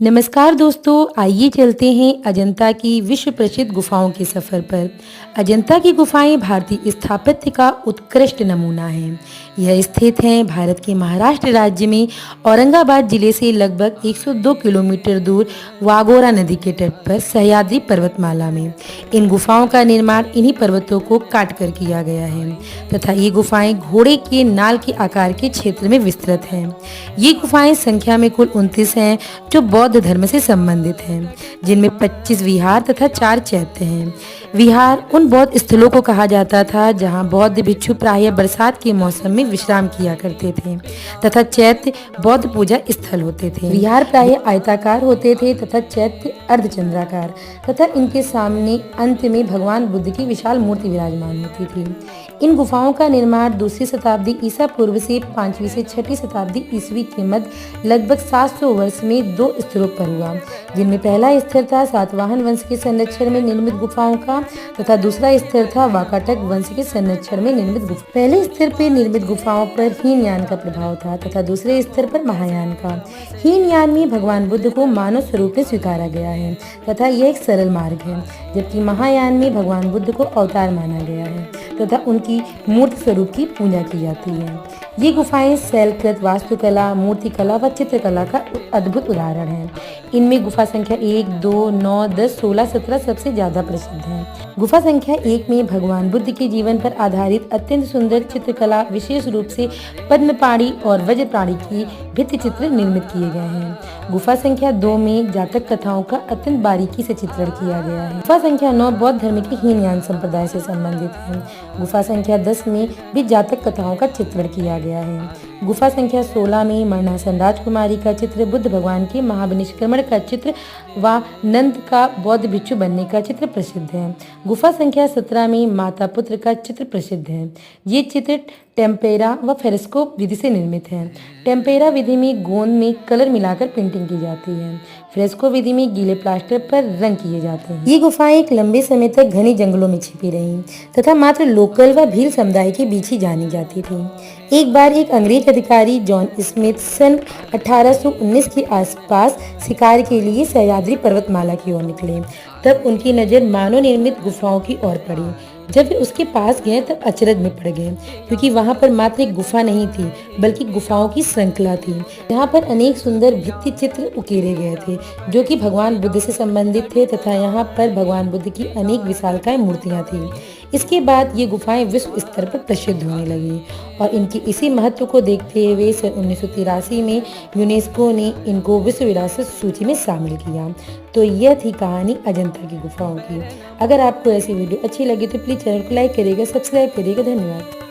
नमस्कार दोस्तों, आइए चलते हैं अजंता की विश्व प्रसिद्ध गुफाओं के सफ़र पर। अजंता की गुफाएं भारतीय स्थापत्य का उत्कृष्ट नमूना हैं। यह स्थित हैं भारत के महाराष्ट्र राज्य में औरंगाबाद जिले से लगभग 102 किलोमीटर दूर वाघोरा नदी के तट पर सह्याद्री पर्वतमाला में। इन गुफाओं का निर्माण इन्हीं पर्वतों को काट कर किया गया है तथा ये गुफाएं घोड़े के नाल के आकार के क्षेत्र में विस्तृत हैं। ये गुफाएं संख्या में कुल 29 हैं जो बौद्ध धर्म से संबंधित हैं, जिनमें 25 विहार तथा 4 चैत्य हैं। विहार उन बौद्ध स्थलों को कहा जाता था जहां बौद्ध भिक्षु प्रायः बरसात के मौसम में विश्राम किया करते थे तथा चैत्य बौद्ध पूजा स्थल होते थे। विहार प्रायः आयताकार होते थे तथा चैत्य अर्धचंद्राकार तथा इनके सामने अंत में भगवान बुद्ध की विशाल मूर्ति विराजमान होती थी। इन गुफाओं का निर्माण दूसरी शताब्दी ईसा पूर्व से 5वीं से 6वीं शताब्दी ईस्वी के मध्य लगभग 700 वर्ष में 2 स्तरों पर हुआ, जिनमें पहला स्तर था सातवाहन वंश के संरक्षण में निर्मित गुफाओं का तथा दूसरा स्तर था वाकाटक वंश के संरक्षण में निर्मित गुफा। पहले स्तर पर निर्मित गुफाओं पर हीनयान का प्रभाव था तथा दूसरे स्तर पर महायान का। हीनयान में भगवान बुद्ध को मानव स्वरूप में स्वीकारा गया है तथा यह एक सरल मार्ग है, जबकि महायान में भगवान बुद्ध को अवतार माना गया है तथा उनकी मूर्ति स्वरूप की पूजा की जाती है। ये गुफाएं शैलकृत वास्तुकला, मूर्तिकला व चित्रकला का अद्भुत उदाहरण है। इनमें गुफा संख्या 1, 2, 9, 10, 16, 17 सबसे ज्यादा प्रसिद्ध है। गुफा संख्या 1 में भगवान बुद्ध के जीवन पर आधारित अत्यंत सुंदर चित्रकला, विशेष रूप से पद्मपाणि और वज्रपाणि की भित्ति चित्र निर्मित किए गए हैं। गुफा संख्या 2 में जातक कथाओं का अत्यंत बारीकी से चित्रण किया गया है। गुफा संख्या 9 बौद्ध धर्म के हीनयान संप्रदाय से संबंधित है। गुफा संख्या 10 में भी जातक कथाओं का चित्रण किया गया है। गुफा संख्या 16 में मरणासन राजकुमारी का चित्र, बुद्ध भगवान के महाविनिष्क्रमण का चित्र व नंद का बौद्ध भिक्षु बनने का चित्र प्रसिद्ध है। गुफा संख्या 17 में माता पुत्र का चित्र प्रसिद्ध है। ये चित्र टेम्पेरा व फेरेस्को विधि से निर्मित है। टेम्पेरा विधि में गोंद में कलर मिलाकर पेंटिंग की जाती है। फ्रेस्को विधि में गीले प्लास्टर पर रंग किए जाते हैं। ये गुफाएं एक लंबे समय तक घने जंगलों में छिपी रहीं तथा मात्र लोकल व भील समुदाय के बीच ही जानी जाती थी। एक बार एक अंग्रेज अधिकारी जॉन स्मिथ सन 1819 के आसपास शिकार के लिए सह्याद्री पर्वतमाला की ओर निकले। तब उनकी नज़र मानव निर्मित गुफाओं की ओर पड़ी। जब वे उसके पास गए तब अचरज में पड़ गए, क्योंकि वहां पर मात्र एक गुफा नहीं थी बल्कि गुफाओं की श्रृंखला थी। यहाँ पर अनेक सुंदर भित्ति चित्र उकेरे गए थे जो कि भगवान बुद्ध से संबंधित थे तथा यहाँ पर भगवान बुद्ध की अनेक विशालकाय मूर्तियाँ थीं। इसके बाद ये गुफाएं विश्व स्तर पर प्रसिद्ध होने लगी और इनके इसी महत्व को देखते हुए सन 1983 में यूनेस्को ने इनको विश्व विरासत सूची में शामिल किया। तो यह थी कहानी अजंता की गुफाओं की। अगर आपको ऐसी वीडियो अच्छी लगी तो प्लीज़ चैनल को लाइक करिएगा, सब्सक्राइब करिएगा। धन्यवाद।